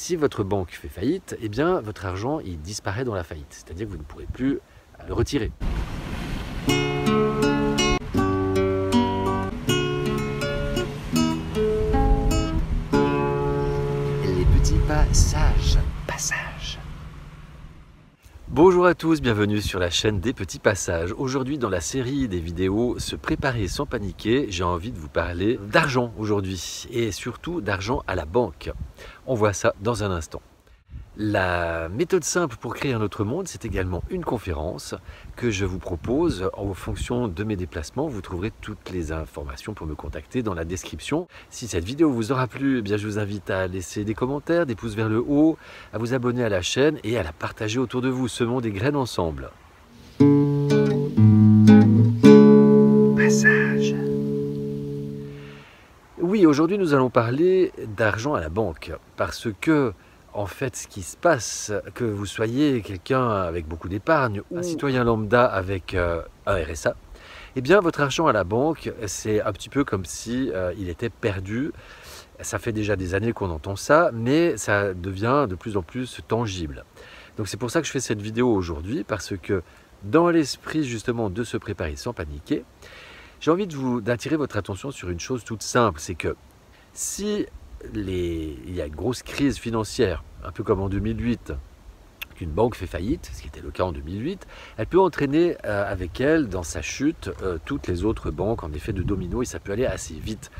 Si votre banque fait faillite, eh bien votre argent il disparaît dans la faillite, c'est-à-dire que vous ne pourrez plus le retirer. Les petits passages. Bonjour à tous, bienvenue sur la chaîne des petits passages. Aujourd'hui dans la série des vidéos Se préparer sans paniquer, j'ai envie de vous parler d'argent aujourd'hui et surtout d'argent à la banque. On voit ça dans un instant. La méthode simple pour créer un autre monde, c'est également une conférence que je vous propose en fonction de mes déplacements. Vous trouverez toutes les informations pour me contacter dans la description. Si cette vidéo vous aura plu, eh bien je vous invite à laisser des commentaires, des pouces vers le haut, à vous abonner à la chaîne et à la partager autour de vous. Semons des graines ensemble. Passage. Oui, aujourd'hui nous allons parler d'argent à la banque parce que en fait, ce qui se passe, que vous soyez quelqu'un avec beaucoup d'épargne ou un citoyen lambda avec un RSA, eh bien votre argent à la banque, c'est un petit peu comme si il était perdu. Ça fait déjà des années qu'on entend ça, mais ça devient de plus en plus tangible. Donc c'est pour ça que je fais cette vidéo aujourd'hui, parce que dans l'esprit justement de se préparer sans paniquer, j'ai envie d'attirer votre attention sur une chose toute simple, c'est que si il y a une grosse crise financière, un peu comme en 2008, qu'une banque fait faillite, ce qui était le cas en 2008, elle peut entraîner avec elle, dans sa chute, toutes les autres banques en effet de domino, et ça peut aller assez vite.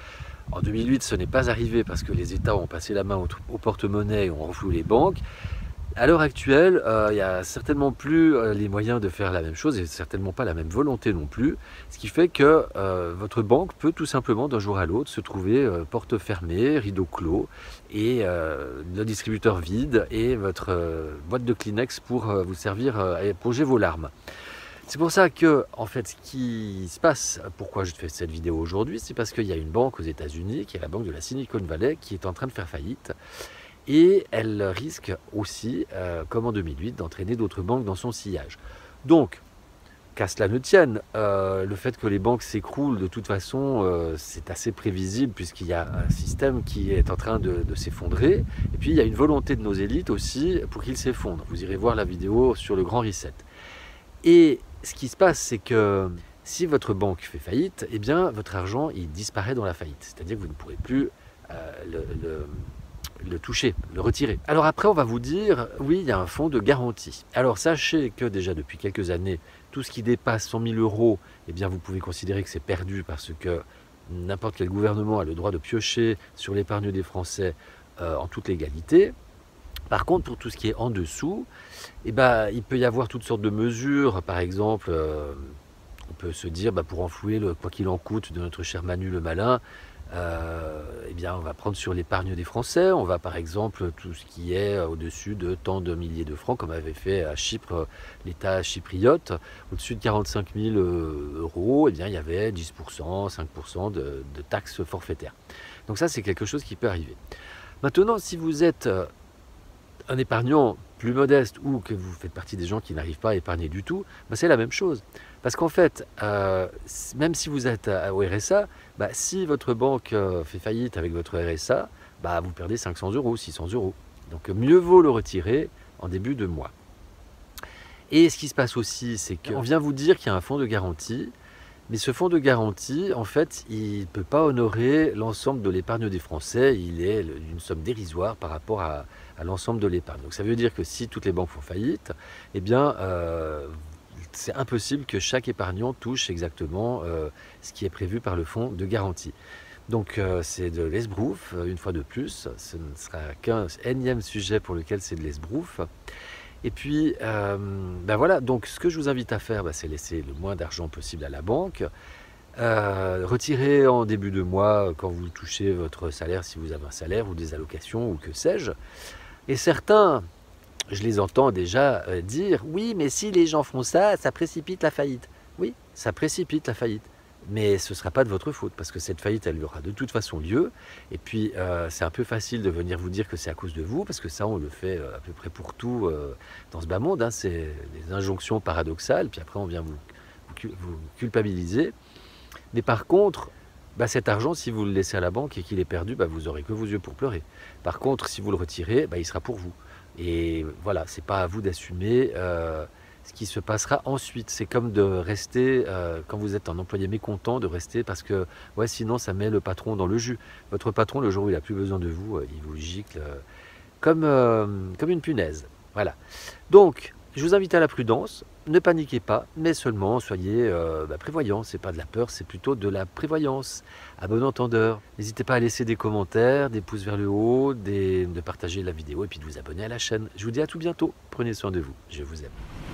En 2008, ce n'est pas arrivé parce que les États ont passé la main au porte-monnaie et ont renfloué les banques. À l'heure actuelle, il n'y a certainement plus les moyens de faire la même chose et certainement pas la même volonté non plus. Ce qui fait que votre banque peut tout simplement d'un jour à l'autre se trouver porte fermée, rideau clos et le distributeur vide et votre boîte de Kleenex pour vous servir à éponger vos larmes. C'est pour ça que, en fait, ce qui se passe, pourquoi je fais cette vidéo aujourd'hui, c'est parce qu'il y a une banque aux États-Unis, qui est la banque de la Silicon Valley, qui est en train de faire faillite. Et elle risque aussi, comme en 2008, d'entraîner d'autres banques dans son sillage. Donc, qu'à cela ne tienne, le fait que les banques s'écroulent, de toute façon, c'est assez prévisible puisqu'il y a un système qui est en train de s'effondrer. Et puis, il y a une volonté de nos élites aussi pour qu'il s'effondre. Vous irez voir la vidéo sur le grand reset. Et ce qui se passe, c'est que si votre banque fait faillite, eh bien, votre argent, il disparaît dans la faillite. C'est-à-dire que vous ne pourrez plus le toucher, le retirer. Alors après, on va vous dire, oui, il y a un fonds de garantie. Alors sachez que déjà depuis quelques années, tout ce qui dépasse 100 000 €, eh bien, vous pouvez considérer que c'est perdu parce que n'importe quel gouvernement a le droit de piocher sur l'épargne des Français en toute légalité. Par contre, pour tout ce qui est en dessous, eh ben, il peut y avoir toutes sortes de mesures. Par exemple, on peut se dire, pour enflouer le quoi qu'il en coûte de notre cher Manu le malin, eh bien, on va prendre sur l'épargne des Français. On va par exemple tout ce qui est au-dessus de tant de milliers de francs, comme avait fait à Chypre l'État chypriote, au-dessus de 45 000 €, eh bien, il y avait 10%, 5% de taxes forfaitaires. Donc ça, c'est quelque chose qui peut arriver. Maintenant, si vous êtes un épargnant plus modeste ou que vous faites partie des gens qui n'arrivent pas à épargner du tout, c'est la même chose. Parce qu'en fait, même si vous êtes au RSA, si votre banque fait faillite avec votre RSA, vous perdez 500 €, 600 €. Donc mieux vaut le retirer en début de mois. Et ce qui se passe aussi, c'est qu'on vient vous dire qu'il y a un fonds de garantie, mais ce fonds de garantie, en fait, il ne peut pas honorer l'ensemble de l'épargne des Français. Il est d'une somme dérisoire par rapport à l'ensemble de l'épargne. Donc ça veut dire que si toutes les banques font faillite, eh bien, c'est impossible que chaque épargnant touche exactement ce qui est prévu par le fonds de garantie. Donc c'est de l'esbrouf, une fois de plus. Ce ne sera qu'un énième sujet pour lequel c'est de l'esbrouf. Et puis, voilà, donc ce que je vous invite à faire, c'est laisser le moins d'argent possible à la banque. Retirer en début de mois quand vous touchez votre salaire, si vous avez un salaire ou des allocations ou que sais-je. Et certains, je les entends déjà dire, oui, mais si les gens font ça, ça précipite la faillite. Oui, ça précipite la faillite. Mais ce ne sera pas de votre faute, parce que cette faillite, elle aura de toute façon lieu. Et puis, c'est un peu facile de venir vous dire que c'est à cause de vous, parce que ça, on le fait à peu près pour tout dans ce bas monde. C'est des injonctions paradoxales, puis après, on vient vous culpabiliser. Mais par contre, bah, cet argent, si vous le laissez à la banque et qu'il est perdu, bah, vous aurez que vos yeux pour pleurer. Par contre, si vous le retirez, bah, il sera pour vous. Et voilà, c'est pas à vous d'assumer ce qui se passera ensuite. C'est comme de rester, quand vous êtes un employé mécontent, de rester parce que ouais, sinon ça met le patron dans le jus. Votre patron, le jour où il a plus besoin de vous, il vous gicle comme une punaise. Voilà. Donc, je vous invite à la prudence. Ne paniquez pas, mais seulement soyez prévoyants. C'est pas de la peur, c'est plutôt de la prévoyance. À bon entendeur. N'hésitez pas à laisser des commentaires, des pouces vers le haut, de partager la vidéo et puis de vous abonner à la chaîne. Je vous dis à tout bientôt. Prenez soin de vous. Je vous aime.